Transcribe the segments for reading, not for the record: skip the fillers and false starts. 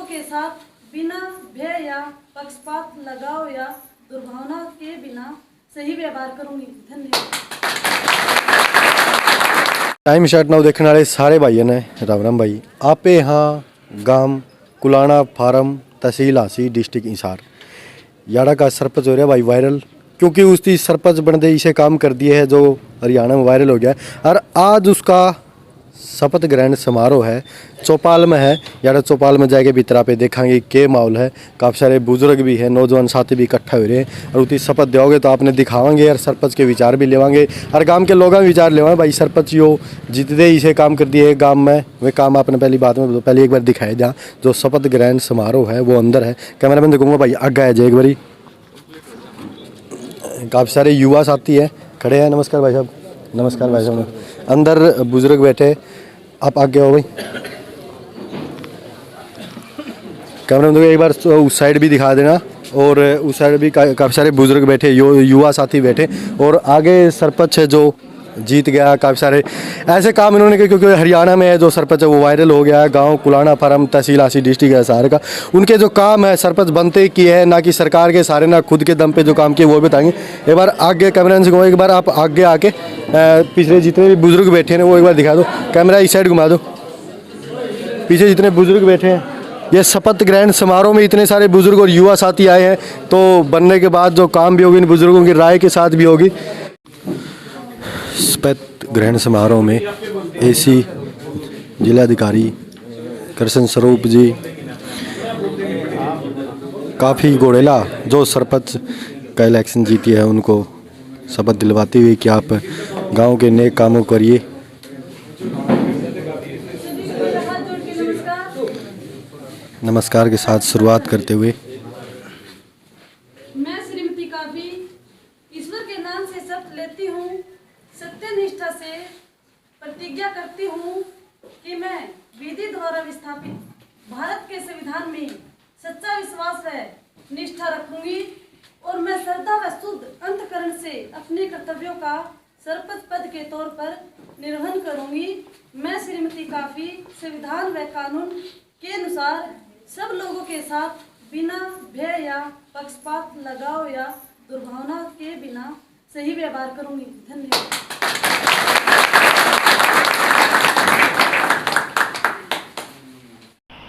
के साथ बिना भय या पक्षपात, लगाव या दुर्भावना के बिना सही व्यवहार करूंगी। धन्यवाद। टाइम शॉट नाउ देखने वाले सारे भाइयों ने राम राम भाई। आपे यहाँ गांव कुलाना फार्म तहसील हांसी डिस्ट्रिक्ट हिसार याड़ा का सरपंच हो रहा है भाई वायरल, क्योंकि उसकी सरपंच बनते इसे काम कर दिए है जो हरियाणा में वायरल हो गया है। और आज उसका शपथ ग्रहण समारोह है, चौपाल में है। यार चौपाल में जाके भीतरा पे देखेंगे के माहौल है। काफ़ी सारे बुजुर्ग भी है, नौजवान साथी भी इकट्ठा हो रहे हैं और उसकी शपथ दोगे तो आपने दिखावांगे यार, सरपंच के विचार भी लेवांगे और गांव के लोगों के विचार लेवांगे। भाई सरपंच यो जितने इसे काम कर दिए गांव में, वे काम आपने पहली बात में पहले एक बार दिखाया जहाँ जो शपथ ग्रहण समारोह है वो अंदर है। कैमरा मैन देखूंगा भाई आगे है एक बारी। काफ़ी सारे युवा साथी हैं खड़े हैं। नमस्कार भाई साहब। नमस्कार भाई साहब। अंदर बुजुर्ग बैठे, आप आगे आओ भाई। कैमरा में एक बार उस साइड भी दिखा देना और उस साइड भी काफ़ी सारे बुजुर्ग बैठे, युवा साथी बैठे और आगे सरपंच है जो जीत गया। काफ़ी सारे ऐसे काम इन्होंने किए क्योंकि हरियाणा में है जो सरपंच है वो वायरल हो गया है। गांव कुलाना फार्म तहसील हांसी डिस्ट्रिक्ट है हिसार का। उनके जो काम है सरपंच बनते ही किए हैं, ना कि सरकार के सारे, ना खुद के दम पे जो काम किए वो बताएंगे। एक बार आगे कैमरा से एक बार आप आगे आके पिछले जितने भी बुजुर्ग बैठे हैं वो एक बार दिखा दो। कैमरा इस साइड घुमा दो। पीछे जितने बुजुर्ग बैठे हैं, ये शपथ ग्रहण समारोह में इतने सारे बुजुर्ग और युवा साथी आए हैं, तो बनने के बाद जो काम भी होगी इन बुजुर्गों की राय के साथ भी होगी। शपथ ग्रहण समारोह में एसी जिलाधिकारी कृष्ण स्वरूप जी काफ़ी गोड़ेला जो सरपंच का इलेक्शन जीती है उनको शपथ दिलवाती हुई कि आप गांव के नेक कामों करिए। नमस्कार के साथ शुरुआत करते हुए मैं श्रीमती काफी ईश्वर के नाम से शपथ लेती हूँ, सत्यनिष्ठा से प्रतिज्ञा करती हूँ कि मैं विधि द्वारा विस्थापित भारत के संविधान में सच्चा विश्वास व निष्ठा रखूंगी और मैं श्रद्धा व शुद्ध अंतःकरण से अपने कर्तव्यों का सरपंच पद के तौर पर निर्वहन करूंगी। मैं श्रीमती काफी संविधान व कानून के अनुसार सब लोगों के साथ बिना भय या पक्षपात, लगाव या दुर्भावना के बिना सही व्यवहार करूंगी। धन्यवाद।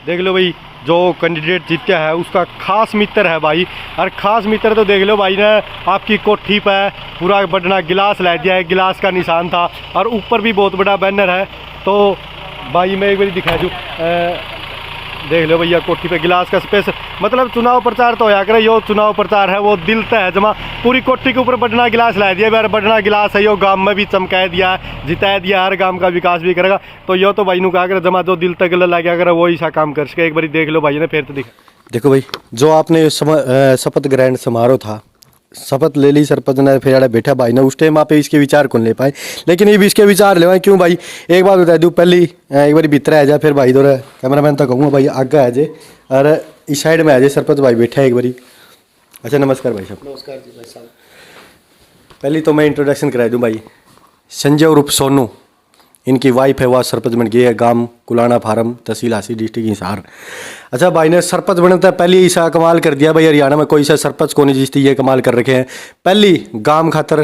देख लो भाई, जो कैंडिडेट जीता है उसका खास मित्र है भाई। और खास मित्र तो देख लो भाई ने आपकी कोठी पे पूरा बड़ा गिलास ला दिया है, गिलास का निशान था और ऊपर भी बहुत बड़ा बैनर है। तो भाई मैं एक बार दिखा दूँ, देख लो भैया कोठी पे गिलास का स्पेस, मतलब चुनाव प्रचार तो होया करे, यो चुनाव प्रचार है वो दिल तक है जमा। पूरी कोठी के ऊपर बड़ना गिलास ला दिया यार, बड़ना गिलास है यो गांव में भी चमका दिया, जिता दिया, हर गांव का विकास भी करेगा। तो यो तो भाई नु कहा करे जमा जो दिल तक लग गया करे वो ऐसा काम कर सके। एक बार देख लो भाई ने फिर तो देखो भाई जो आपने शपथ ग्रहण समारोह था, शपथ ले ली सरपंच ने, फिर बैठा भाई ने, उस टाइम आप इसके विचार कौन ले पाए, लेकिन ये भी इसके विचार ले पाए। क्यों भाई एक बात बता दूँ, पहली एक बार भीतर आ जाए फिर भाई दौरा कैमरा मैन तक कहूँगा भाई आगे आ जाए और इस साइड में आ जाए। सरपंच भाई बैठा है एक बारी। अच्छा नमस्कार भाई साहब। नमस्कार जी भाई साहब। पहली तो मैं इंट्रोडक्शन करा दूँ भाई, संजय उर्फ सोनू इनकी वाइफ है, वह सरपंच बन गई है गांव कुलाना फार्म तहसील हांसी डिस्ट्रिक्ट हिसार। अच्छा भाई ने सरपंच बने था पहले ऐसा कमाल कर दिया भाई, हरियाणा में कोई सा सरपंच को नहीं जीतती, ये कमाल कर रखे हैं। पहली गांव खातर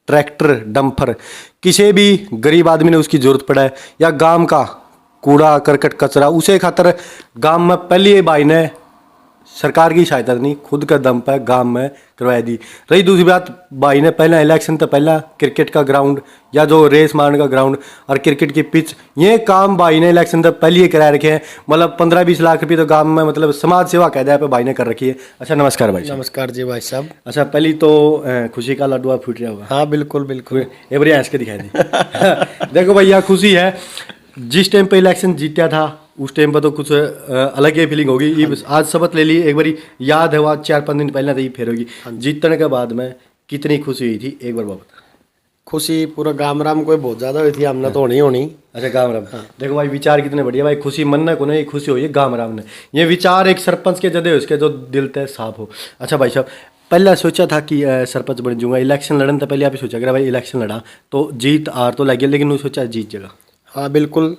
ट्रैक्टर डंपर, किसी भी गरीब आदमी ने उसकी जरूरत पड़ा है या गांव का कूड़ा करकट कचरा उसे खातर गांव में पहली भाई ने सरकार की सहायता नहीं, खुद का दम पर गांव में करवाई दी। रही दूसरी बात, भाई ने पहला इलेक्शन तो पहला क्रिकेट का ग्राउंड या जो रेस मारने का ग्राउंड और क्रिकेट की पिच, ये काम भाई ने इलेक्शन तो पहले ही करा रखे हैं। मतलब 15-20 लाख रुपये तो गांव में मतलब समाज सेवा कहते हैं भाई ने कर रखी है। अच्छा नमस्कार भाई। नमस्कार जी भाई साहब। अच्छा पहली तो खुशी का लड्डुआ फूट रहा होगा। हाँ बिल्कुल बिल्कुल, एक बार हंस के दिखाई दी। देखो भैया खुशी है, जिस टाइम पे इलेक्शन जीता था उस टाइम पर तो कुछ अलग ही फीलिंग होगी। आज शपथ ले ली, एक बारी याद है वो 4-5 दिन पहले तो फिर होगी। जीतने के बाद में कितनी खुशी हुई थी एक बार बात। खुशी पूरा गाम राम को बहुत ज्यादा हुई थी, हमने तो होनी। अच्छा गाम राम। हाँ। देखो भाई विचार कितने बढ़िया भाई, खुशी मन को नहीं खुशी हुई है गाम राम ने, ये विचार एक सरपंच के जदे उसके जो दिल तय साफ हो। अच्छा भाई साहब पहले सोचा था कि सरपंच बन जाऊंगा, इलेक्शन लड़ने तो पहले आप सोचा कि भाई इलेक्शन लड़ा तो जीत हार तो लगी, लेकिन सोचा जीत जगह। हाँ बिल्कुल,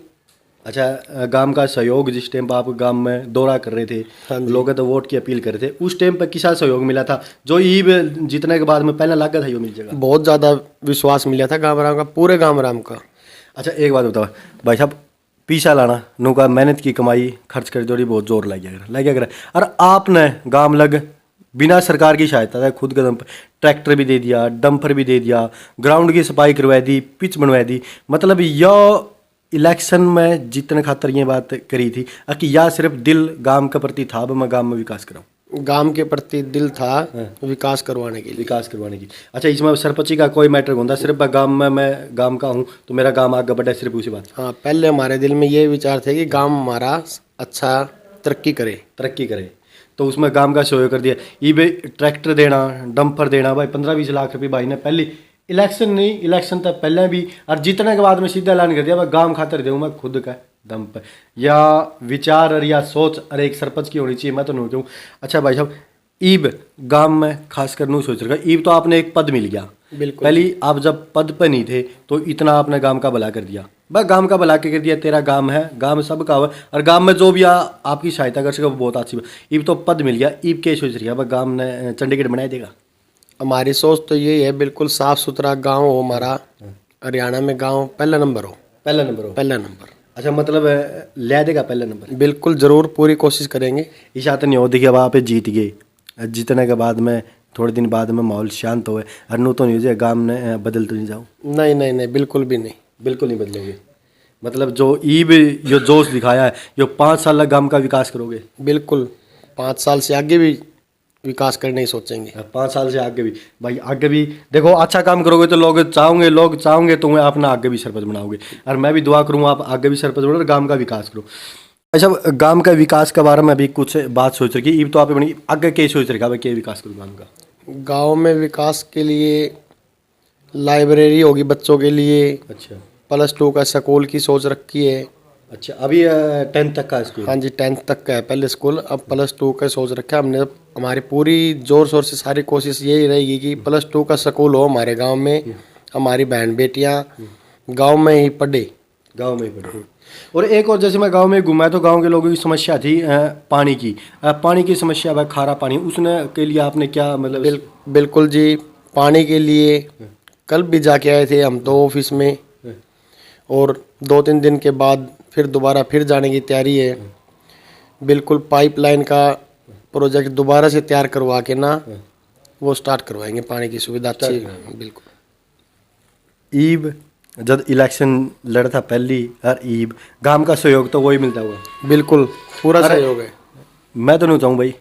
अच्छा, गांव का सहयोग जिस टाइम पर आप गांव में दौरा कर रहे थे, हाँ जी। लोग तो वोट की अपील कर रहे थे, उस टाइम पर किसा सहयोग मिला था जो ईब जीतने के बाद में पहला लगा था यो मिल जाएगा? बहुत ज़्यादा विश्वास मिला था गामराम का, पूरे गामराम का। अच्छा, एक बात बताओ भाई साहब, पीछा लाना नु का मेहनत की कमाई खर्च कर जोड़ी बहुत जोर लग गया और आपने गांव लग बिना सरकार की सहायता था खुद कदम पर ट्रैक्टर भी दे दिया, डंपर भी दे दिया, ग्राउंड की सफाई करवा दी, पिच बनवा दी, मतलब यह इलेक्शन में जीतने खातर ये बात करी थी कि या सिर्फ दिल गांव के प्रति था मैं गांव में विकास कराऊं? गांव के प्रति दिल था विकास करवाने के लिए। विकास करवाने की। अच्छा, इसमें सरपंची का कोई मैटर होता सिर्फ गांव में मैं गांव का हूँ तो मेरा गांव आगे बढ़े, सिर्फ उसी बात? हाँ, पहले हमारे दिल में ये विचार थे कि गांव हमारा अच्छा तरक्की करे। तो उसमें गांव का सहयोग कर दिया। ये भाई ट्रैक्टर देना, डंपर देना, भाई 15-20 लाख रुपए भाई ने पहले इलेक्शन नहीं, इलेक्शन तक पहले भी और जीतने के बाद में सीधा ऐलान कर दिया मैं गांव खातर दूँ, मैं खुद का दम पर। या विचार और या सोच और एक सरपंच की होनी चाहिए, मैं तो नहीं कहूँ। अच्छा भाई साहब, ईब गांव में खास कर नहीं सोच रहा, ईब तो आपने एक पद मिल गया, बिल्कुल। पहले आप जब पद पर नहीं थे तो इतना आपने गांव का भला कर दिया, बस गांव का भला कर दिया, तेरा गांव है, गांव सबका हो और गांव में जो भी आपकी सहायता कर सके वो बहुत अच्छी बात। ईब तो पद मिल गया, ईब के सोच रही है बस गांव ने चंडीगढ़ बनाई देगा? हमारी सोच तो यही है, बिल्कुल साफ सुथरा गांव हो हमारा, हरियाणा में गांव पहला नंबर हो। पहला नंबर। अच्छा, मतलब ले देगा पहला नंबर? बिल्कुल, जरूर पूरी कोशिश करेंगे। इस आते नहीं होती कि अब आप जीत गए, जीतने के बाद में थोड़े दिन बाद में माहौल शांत हो और नू तो नहीं हो जाए, गांव ने बदल तो नहीं जाओ? नहीं, बिल्कुल भी नहीं। बिल्कुल नहीं बदलोगे, मतलब जो ईब जो जोश दिखाया है, जो 5 साल लग गांव का विकास करोगे? बिल्कुल, 5 साल से आगे भी विकास करने ही सोचेंगे। 5 साल से आगे भी भाई, आगे भी देखो अच्छा काम करोगे तो लोग चाहोगे तुम्हें अपना आगे भी सरपंच बनाओगे और मैं भी दुआ करूँगा आप आगे भी सरपंच बनो और गांव का विकास करो। अच्छा, गांव का विकास के बारे में भी कुछ बात सोच रही, ईब तो आप बनी आगे क्या सोच रखा भाई, क्या विकास करूँ गाँव का? गांव में विकास के लिए लाइब्रेरी होगी बच्चों के लिए। अच्छा, +2 का स्कूल की सोच रखी है। अच्छा, अभी 10th तक का स्कूल? हाँ जी, 10th तक का है पहले स्कूल, अब +2 का सोच रखा है हमने। हमारी पूरी जोर शोर से सारी कोशिश यही रहेगी कि +2 का स्कूल हो हमारे गांव में, हमारी बहन बेटियां गांव में ही पढ़े। और एक और, जैसे मैं गांव में घूमा तो गांव के लोगों की समस्या थी पानी की समस्या, वह खारा पानी, उसने के लिए आपने क्या मतलब? बिल्कुल जी, पानी के लिए कल भी जाके आए थे हम तो ऑफिस में, और 2-3 दिन के बाद फिर दोबारा फिर जाने की तैयारी है। बिल्कुल पाइपलाइन का प्रोजेक्ट दोबारा से तैयार करवा के ना वो स्टार्ट करवाएंगे, पानी की सुविधा अच्छी। बिल्कुल। ईब जब इलेक्शन लड़ा था पहली और ईब गांव का सहयोग तो वही मिलता हुआ? बिल्कुल, पूरा सहयोग है। मैं तो नहीं चाहूँ भाई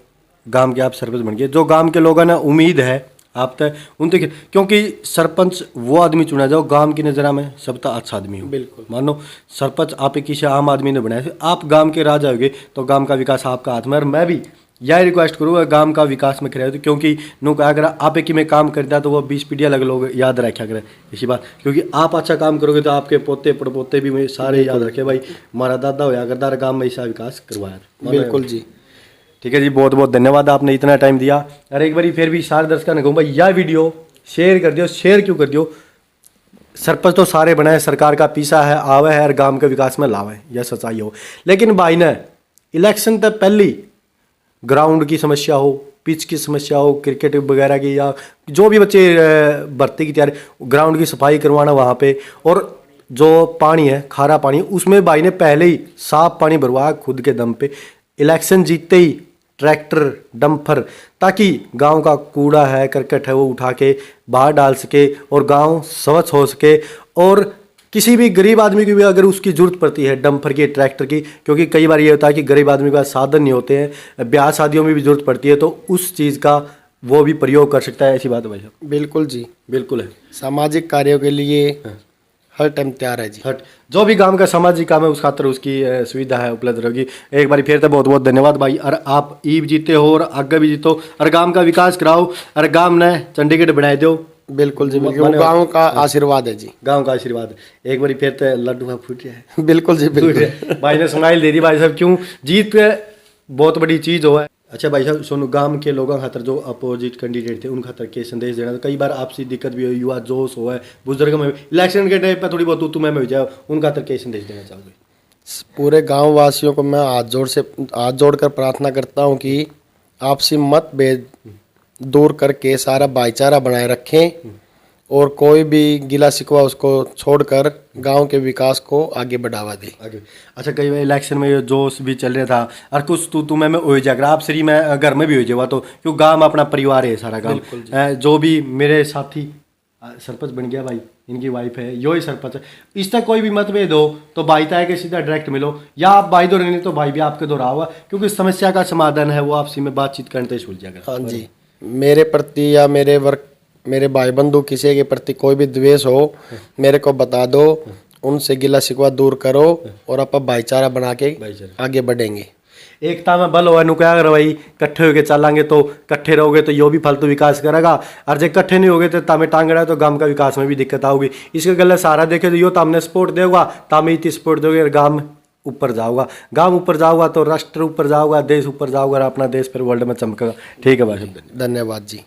गांव के आप सरपंच बन गए, जो गांव के लोगों ने उम्मीद है आप तक उन तक, क्योंकि सरपंच वो आदमी चुना जाओ गांव की नज़र में सबका अच्छा आदमी हो। बिल्कुल। मानो सरपंच आप एक किसी आम आदमी ने बनाया, आप गांव के राजा होगे तो गांव का विकास आपका हाथ में। और मैं भी यही रिक्वेस्ट करूँगा गांव का विकास में करे, क्योंकि नो का अगर आप एक ही में काम करता तो वो 20 पीढ़ियाँ अलग लोग याद रखा करें इसी बात, क्योंकि आप अच्छा काम करोगे तो आपके पोते पड़पोते भी सारे याद रखे भाई हमारा दादा होया करदार गाँव में ऐसा विकास करवाया। बिल्कुल जी, ठीक है जी, बहुत बहुत धन्यवाद आपने इतना टाइम दिया। और एक बारी फिर भी सारे दर्शकों ने कहूँगा यह वीडियो शेयर कर दियो। शेयर क्यों कर दियो? सरपंच तो सारे बनाए, सरकार का पीछा है, आवे है और गांव के विकास में लावे, यह सच्चाई हो। लेकिन भाई ने इलेक्शन तक पहली ग्राउंड की समस्या हो, पिच की समस्या हो, क्रिकेट वगैरह की, या जो भी बच्चे भर्ती की तैयारी, ग्राउंड की सफाई करवाना वहाँ पे, और जो पानी है खारा पानी, उसमें भाई ने पहले ही साफ पानी भरवाया खुद के दम पे। इलेक्शन जीतते ही ट्रैक्टर डंपर, ताकि गांव का कूड़ा है करकट है वो उठा के बाहर डाल सके और गांव स्वच्छ हो सके। और किसी भी गरीब आदमी की भी अगर उसकी ज़रूरत पड़ती है डंपर की, ट्रैक्टर की, क्योंकि कई बार ये होता है कि गरीब आदमी के पास साधन नहीं होते हैं, ब्याह शादियों में भी ज़रूरत पड़ती है, तो उस चीज़ का वो भी प्रयोग कर सकता है। ऐसी बात है भाई साहब? बिल्कुल जी, बिल्कुल है। सामाजिक कार्यों के लिए हर टाइम तैयार है जी। जो भी गांव का सामाजिक काम है उस खातर उसकी सुविधा है उपलब्ध रहेगी। एक बार फिर तो बहुत बहुत धन्यवाद भाई। और आप ईब जीते हो और आगे भी जीतो और गांव का विकास कराओ और गांव ने चंडीगढ़ बनाए दो। बिल्कुल जी, बिल्कुल, गांव का आशीर्वाद है जी, गांव का आशीर्वाद। एक बार फिर तो लड्डू फूट है। बिल्कुल जी, बिल्कुल। भाई ने स्माइल दे दी भाई साहब, क्यों जीत बहुत बड़ी चीज़ हो है। अच्छा भाई साहब, सुनो, गांव के लोगों खातर जो अपोजिट कैंडिडेट थे उन खातर के संदेश देना? तो कई बार आपसी दिक्कत भी हो, युवा जोश हो है, बुजुर्ग में इलेक्शन के टाइम पर थोड़ी बहुत तुम्हें में हो जाए, उन खातर के संदेश देना चाहोगे? पूरे गांव वासियों को मैं हाथ जोड़कर प्रार्थना करता हूं कि आपसी मतभेद दूर करके सारा भाईचारा बनाए रखें और कोई भी गिला शिकवा उसको छोड़कर गांव के विकास को आगे बढ़ावा दे। आगे अच्छा, कई बार इलेक्शन में ये जोश भी चल रहा था और कुछ तू मैं हो जाएगा आप श्री में घर में भी हो जाएगा, तो क्यों गांव में अपना परिवार है सारा गांव। जो भी मेरे साथी सरपंच बन गया भाई, इनकी वाइफ है यो ही सरपंच है, इस तक कोई भी मतभेद हो तो भाई तय के सीधा डायरेक्ट मिलो, या आप भाई दो नहीं तो भाई भी आपके दो रहा हुआ, क्योंकि समस्या का समाधान है वो आपसी में बातचीत करते ही सुलझ जाएगा। हाँ जी, मेरे प्रति या मेरे भाई बंधु किसी के प्रति कोई भी द्वेष हो मेरे को बता दो, उनसे गिला शिकवा दूर करो और अपन भाईचारा बना के आगे बढ़ेंगे। एकता में बल हो क्या अगर भाई इकट्ठे होके चलेंगे तो इकट्ठे रहोगे तो यो भी फालतू विकास करेगा, और जब इकट्ठे नहीं होगे तो तामे टांगड़ा तो गांव का विकास में भी दिक्कत आओगी। इसके गले सारा देखे तो यो तामने सपोर्ट देगा, तामे इतनी सपोर्ट दोगे और गांव ऊपर जाओगा, गांव ऊपर जाओगा तो राष्ट्र ऊपर जाओगा, देश ऊपर जाओगा और अपना देश फिर वर्ल्ड में चमकेगा। ठीक है भाई, धन्यवाद जी।